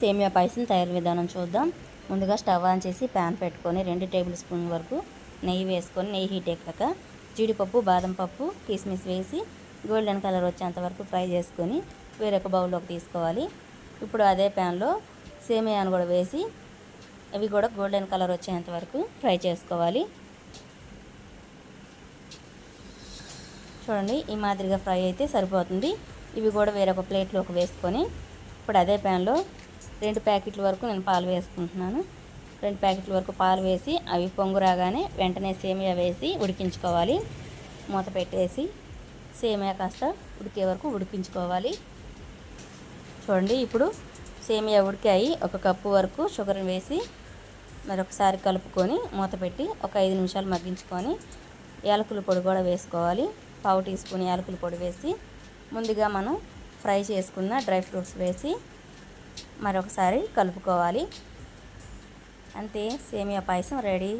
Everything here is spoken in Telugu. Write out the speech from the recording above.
సేమియా పాయసం తయారీ విధానం చూద్దాం. ముందుగా స్టవ్ ఆన్ చేసి ప్యాన్ పెట్టుకొని 2 టేబుల్ స్పూన్ వరకు నెయ్యి వేసుకొని నెయ్యి హీట్ ఎక్కాక జీడిపప్పు, బాదం పప్పు, కిస్మిస్ వేసి గోల్డెన్ కలర్ వచ్చేంత వరకు ఫ్రై చేసుకొని వేరొక బౌల్లోకి తీసుకోవాలి. ఇప్పుడు అదే ప్యాన్లో సేమియాను కూడా వేసి అవి కూడా గోల్డెన్ కలర్ వచ్చేంత వరకు ఫ్రై చేసుకోవాలి. చూడండి, ఈ మాదిరిగా ఫ్రై అయితే సరిపోతుంది. ఇవి కూడా వేరొక ప్లేట్లోకి వేసుకొని ఇప్పుడు అదే ప్యాన్లో 2 ప్యాకెట్ల వరకు నేను పాలు వేసుకుంటున్నాను. 2 ప్యాకెట్ల వరకు పాలు వేసి అవి పొంగు రాగానే వెంటనే సేమియా వేసి ఉడికించుకోవాలి. మూత పెట్టేసి సేమియా కాస్త ఉడికే వరకు ఉడికించుకోవాలి. చూడండి, ఇప్పుడు సేమియా ఉడికాయి. 1 కప్పు వరకు షుగర్ వేసి మరొకసారి కలుపుకొని మూత పెట్టి ఒక 5 నిమిషాలు మగ్గించుకొని యాలకుల పొడి కూడా వేసుకోవాలి. 1/2 టీ స్పూన్ యాలకుల పొడి వేసి ముందుగా మనం ఫ్రై చేసుకున్న డ్రై ఫ్రూట్స్ వేసి మరొకసారి కలుపుకోవాలి. అంతే, సేమియా పాయసం రెడీ.